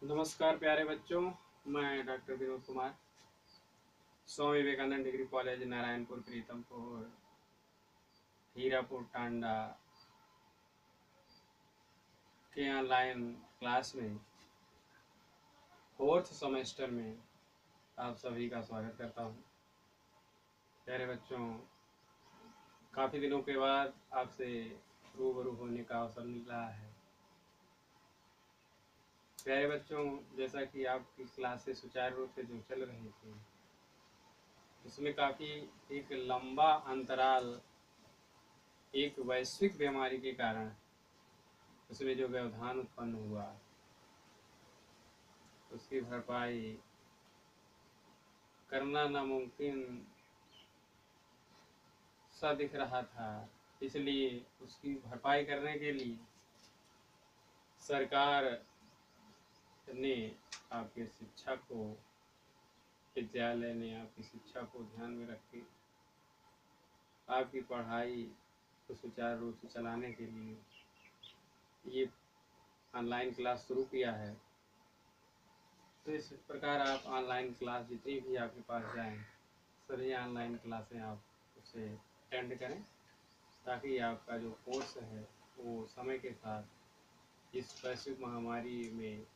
नमस्कार प्यारे बच्चों, मैं doctor Vinod Kumar, Swami Vivekananda degree college Narayanpur Pritampur Hirapur Tanda के ऑनलाइन क्लास में फोर्थ सेमेस्टर में आप सभी का स्वागत करता हूं। प्यारे बच्चों, काफ़ी दिनों के बाद आपसे रूबरू होने का अवसर मिल रहा है। प्यारे बच्चों, जैसा कि आपकी क्लासेस सुचारू रूप से जो चल रही थी, उसमें काफ़ी एक लंबा अंतराल एक वैश्विक बीमारी के कारण उसमें जो व्यवधान उत्पन्न हुआ उसकी भरपाई करना नामुमकिन सा दिख रहा था। इसलिए उसकी भरपाई करने के लिए सरकार ने आपकी शिक्षा को विद्यालय ने आपकी शिक्षा को ध्यान में रख के आपकी पढ़ाई को सुचारू रूप से चलाने के लिए ये ऑनलाइन क्लास शुरू किया है। तो इस प्रकार आप ऑनलाइन क्लास जितनी भी आपके पास जाएं, सभी ऑनलाइन क्लासें आप उसे अटेंड करें, ताकि आपका जो कोर्स है वो समय के साथ इस वैश्विक महामारी में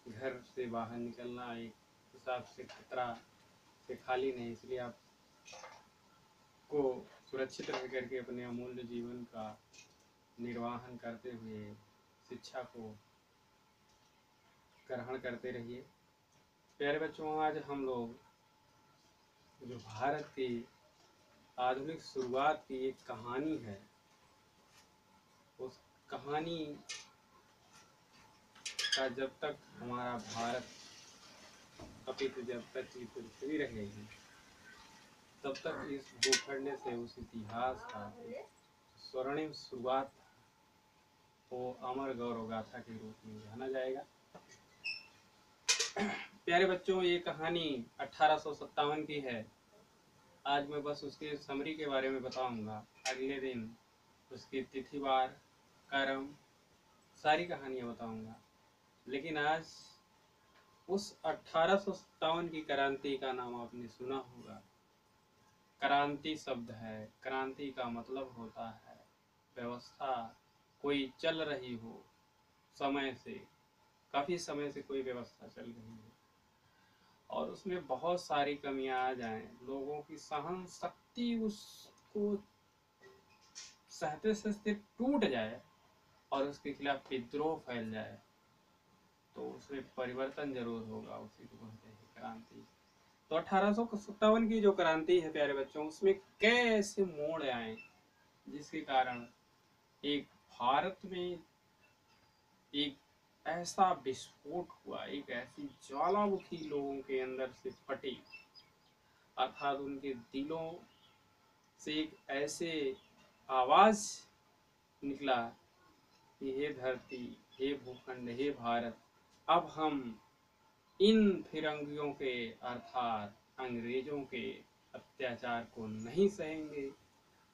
घर से बाहर निकलना एक हिसाब से खतरा से खाली नहीं। इसलिए आप को सुरक्षित रह करके अपने अमूल्य जीवन का निर्वाहन करते हुए शिक्षा को ग्रहण करते रहिए। प्यारे बच्चों, आज हम लोग जो भारत की आधुनिक शुरुआत की एक कहानी है, उस कहानी का जब तक हमारा भारत अपितु जब तक ये पृथ्वी रहेगी तब तक इस भूखंड से उस इतिहास का स्वर्णिम शुरुआत को अमर गौरव गाथा के रूप में जाना जाएगा। प्यारे बच्चों, ये कहानी 1857 की है। आज मैं बस उसके समरी के बारे में बताऊंगा। अगले दिन उसकी तिथिवार, कर्म, सारी कहानियां बताऊंगा। लेकिन आज उस 1857 की क्रांति का नाम आपने सुना होगा। क्रांति शब्द है, क्रांति का मतलब होता है व्यवस्था कोई चल रही हो, समय से काफ़ी समय से कोई व्यवस्था चल रही है और उसमें बहुत सारी कमियां आ जाएं, लोगों की सहन शक्ति उसको सहते सहते टूट जाए और उसके खिलाफ विद्रोह फैल जाए, तो उसमें परिवर्तन जरूर होगा। उसी को कहते हैं क्रांति। तो 1857 की जो क्रांति है प्यारे बच्चों, उसमें कैसे मोड़ आए जिसके कारण एक भारत में एक ऐसा विस्फोट हुआ, एक ऐसी ज्वालामुखी लोगों के अंदर से फटी, अर्थात उनके दिलों से एक ऐसे आवाज निकला कि हे धरती, हे भूखंड, हे भारत, अब हम इन फिरंगियों के अर्थात अंग्रेजों के अत्याचार को नहीं सहेंगे।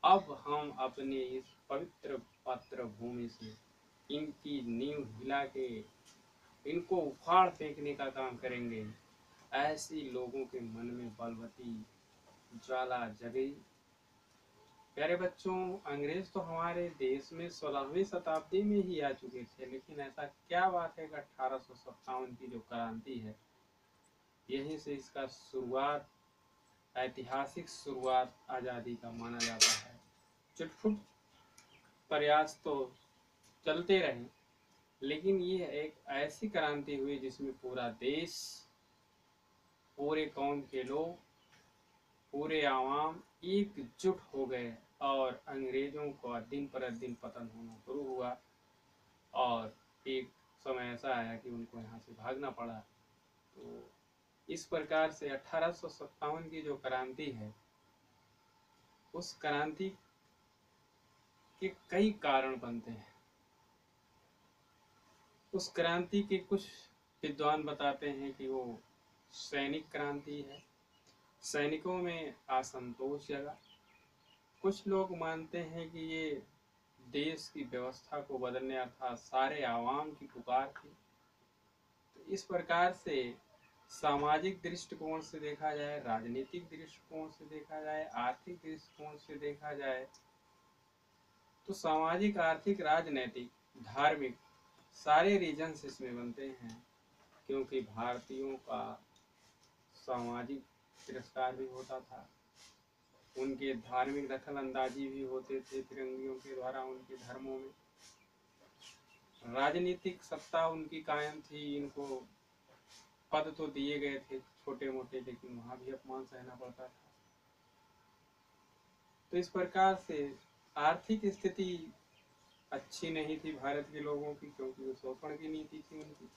अब हम अपने इस पवित्र पत्र भूमि से इनकी नींव हिला के इनको उखाड़ फेंकने का काम करेंगे। ऐसी लोगों के मन में बलवती ज्वाला जगी। प्यारे बच्चों, अंग्रेज तो हमारे देश में 16वीं शताब्दी में ही आ चुके थे, लेकिन ऐसा क्या बात है कि 1857 की जो क्रांति है, यहीं से इसका शुरुआत, ऐतिहासिक शुरुआत आज़ादी का माना जाता है। चुटपुट प्रयास तो चलते रहे, लेकिन ये एक ऐसी क्रांति हुई जिसमें पूरा देश, पूरे कौम के लोग, पूरे आवाम एकजुट हो गए और अंग्रेजों का दिन पर दिन पतन होना शुरू हुआ और एक समय ऐसा आया कि उनको यहाँ से भागना पड़ा। तो इस प्रकार से 1857 की जो क्रांति है, उस क्रांति के कई कारण बनते हैं। उस क्रांति के कुछ विद्वान बताते हैं कि वो सैनिक क्रांति है, सैनिकों में असंतोष जगा। कुछ लोग मानते हैं कि ये देश की व्यवस्था को बदलने अर्थात सारे आवाम की पुकार थी। तो इस प्रकार से सामाजिक दृष्टिकोण से देखा जाए, राजनीतिक दृष्टिकोण से देखा जाए, आर्थिक दृष्टिकोण से देखा जाए, तो सामाजिक, आर्थिक, राजनीतिक, धार्मिक सारे रीजन्स इसमें बनते हैं। क्योंकि भारतीयों का सामाजिक तिरस्कार भी होता था, उनके धार्मिक दखल अंदाजी भी होते थे फिरंगियों के द्वारा उनके धर्मों में। राजनीतिक सत्ता उनकी कायम थी, इनको पद तो दिए गए थे छोटे मोटे, लेकिन वहां भी अपमान सहना पड़ता था। तो इस प्रकार से आर्थिक स्थिति अच्छी नहीं थी भारत के लोगों की, क्योंकि वो शोषण की नीति थी उनकी।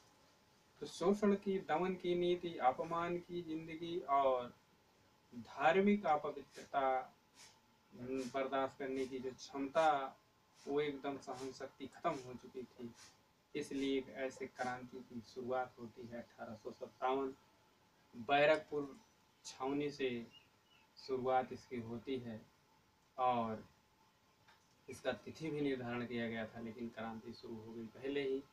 तो शोषण की, दमन की नीति, अपमान की जिंदगी और धार्मिक अपवित्रता बर्दाश्त करने की जो क्षमता, वो एकदम सहन शक्ति खत्म हो चुकी थी। इसलिए एक ऐसे क्रांति की शुरुआत होती है 1857, बैरकपुर छावनी से शुरुआत इसकी होती है और इसका तिथि भी निर्धारण किया गया था, लेकिन क्रांति शुरू हो गई पहले ही।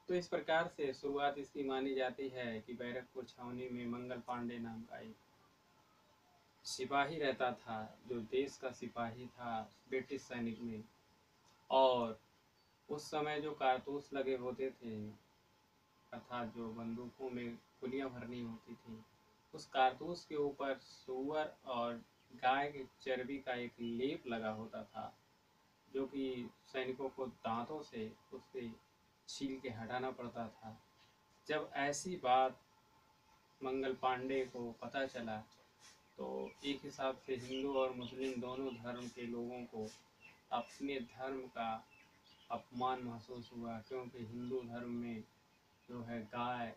तो इस प्रकार से शुरुआत इसकी मानी जाती है कि बैरकपुर छावनी में मंगल पांडे नाम का एक सिपाही रहता था, जो देश का सिपाही था ब्रिटिश सैनिक में। और उस समय जो कारतूस लगे होते थे, अर्थात जो बंदूकों में गोलियां भरनी होती थी, उस कारतूस के ऊपर सूअर और गाय की चर्बी का एक लेप लगा होता था, जो कि सैनिकों को दांतों से उससे छील के हटाना पड़ता था। जब ऐसी बात मंगल पांडे को पता चला, तो एक हिसाब से हिंदू और मुस्लिम दोनों धर्म के लोगों को अपने धर्म का अपमान महसूस हुआ, क्योंकि हिंदू धर्म में जो है गाय